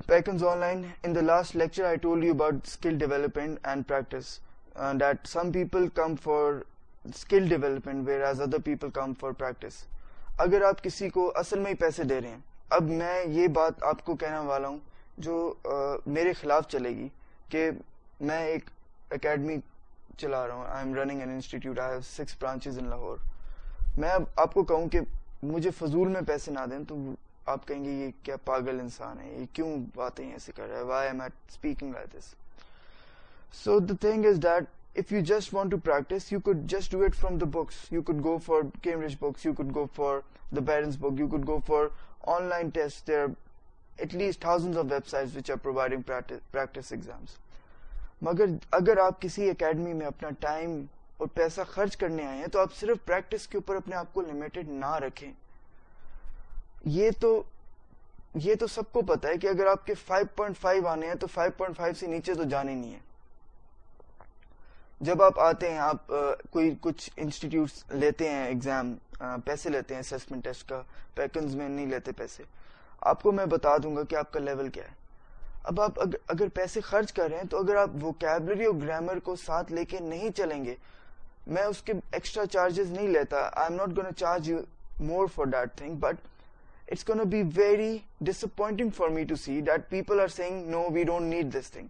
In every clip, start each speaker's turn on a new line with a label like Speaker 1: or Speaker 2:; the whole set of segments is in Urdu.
Speaker 1: Peckins Online, in the last lecture I told you about skill development and practice, that some people come for skill development whereas other people come for practice. اگر آپ کسی کو اصل میں ہی پیسے دے رہے ہیں, اب میں یہ بات آپ کو کہنے والا ہوں جو میرے خلاف چلے گی, کہ میں ایک اکیڈمی چلا رہا ہوں, I am running an institute, I have 6 branches in Lahore. میں اب آپ کو کہوں کہ مجھے فضول میں پیسے نہ دیں تو آپ کہیں گے یہ کیا پاگل انسان ہے, یہ کیوں باتیں ایسے کر رہا ہے, why I am speaking like this. So the thing is that if you just want to practice, you could just do it from the books. You could go for Cambridge books, you could go for the Barron's book, you could go for online tests. There are at least thousands of websites which are providing practice exams. مگر اگر آپ کسی اکیڈمی میں اپنا ٹائم اور پیسہ خرچ کرنے آئے ہیں تو آپ صرف پریکٹس کے اوپر اپنے آپ کو لمیٹڈ نہ رکھیں. یہ تو سب کو پتا ہے کہ اگر آپ کے 5.5 آنے ہیں تو 5.5 سے نیچے تو جانے نہیں ہے. جب آپ آتے ہیں, آپ کوئی کچھ انسٹیٹیوٹس لیتے ہیں ایگزام, پیسے لیتے ہیں اسیسمنٹ ٹیسٹ کا, پیکنز میں نہیں لیتے پیسے. آپ کو میں بتا دوں گا کہ آپ کا لیول کیا ہے. اب آپ اگر پیسے خرچ کر رہے ہیں تو اگر آپ ووکیبلری اور گرامر کو ساتھ لے کے نہیں چلیں گے, میں اس کے ایکسٹرا چارجز نہیں لیتا, I am not gonna charge you more for that thing, but it's gonna be very disappointing for me to see that people are seeing no we don't need this thing.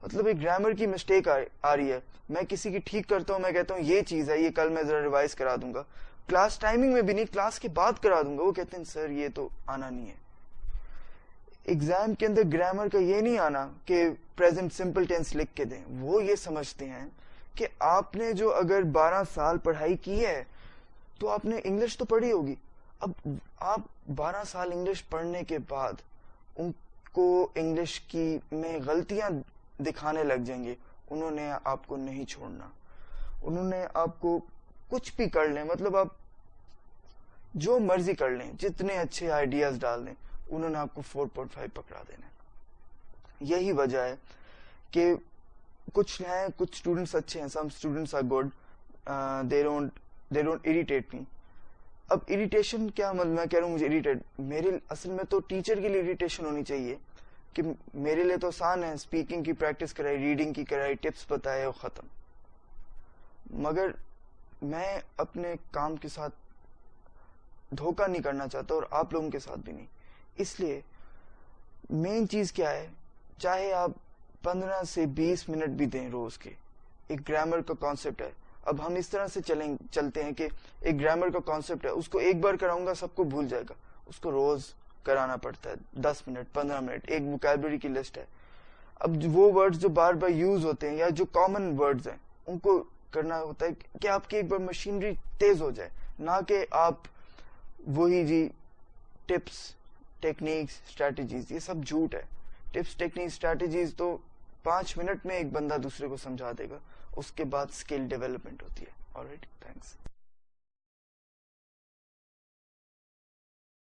Speaker 1: مطلب ایک گرامر کی مسٹیک آ رہی ہے, میں کسی کی ٹھیک کرتا ہوں, میں کہتا ہوں یہ چیز ہے, یہ کل میں ذرا ریوائز کرا دوں گا, کلاس ٹائمنگ میں بھی نہیں, کلاس کے بعد کرا دوں گا. وہ کہتے ہیں سر یہ تو آنا نہیں ہے. ایگزام کے اندر گرامر کا یہ نہیں آنا کہ پریزنٹ سمپل ٹینس لکھ کے دیں. وہ یہ سمجھتے ہیں کہ آپ نے جو اگر 12 سال پڑھائی کی ہے تو آپ نے انگلش تو پڑھی ہوگی. اب آپ 12 سال انگلش پڑھنے کے بعد ان کو انگلش کی میں غلطیاں دکھانے لگ جائیں گے. انہوں نے آپ کو نہیں چھوڑنا, انہوں نے آپ کو کچھ بھی کر لیں, مطلب آپ جو مرضی کر لیں, جتنے اچھے آئیڈیاز ڈال دیں, انہوں نے آپ کو 4.5 پکڑا دینا. یہی وجہ ہے کہ کچھ ہیں, کچھ اسٹوڈنٹس اچھے ہیں, some students are good, they don't irritate me. اب اریٹیشن کیا, میں کہہ رہا ہوں مجھے اریٹیٹ, میرے اصل میں تو ٹیچر کے لیے اریٹیشن ہونی چاہیے کہ میرے لیے تو آسان ہے, اسپیکنگ کی پریکٹس کرائی, ریڈنگ کی کرائی, ٹپس بتائے اور ختم. مگر میں اپنے کام کے ساتھ دھوکہ نہیں کرنا چاہتا اور آپ لوگوں کے ساتھ بھی نہیں. اس لیے مین چیز کیا ہے, چاہے آپ 15 سے 20 منٹ بھی دیں روز کے. ایک گرامر کا کانسیپٹ ہے, اب ہم اس طرح سے چلتے ہیں کہ ایک گرامر کا کانسیپٹ ہے, اس کو ایک بار کراؤں گا سب کو بھول جائے گا, اس کو روز کرانا پڑتا ہے, 10 منٹ 15 منٹ. ایک ووکیبلری کی لسٹ ہے. اب وہ ورڈز جو بار بار یوز ہوتے ہیں یا جو کامن ورڈز ہیں ان کو کرنا ہوتا ہے کہ آپ کی ایک بار مشینری تیز ہو جائے, نہ کہ آپ وہی جی ٹپس ٹیکنیکس اسٹریٹجیز, یہ سب جھوٹ ہے. ٹپس ٹیکنیکس اسٹریٹجیز تو 5 منٹ میں ایک بندہ دوسرے کو سمجھا دے گا, اس کے بعد اسکل ڈیولپمنٹ ہوتی ہے. All right, thanks.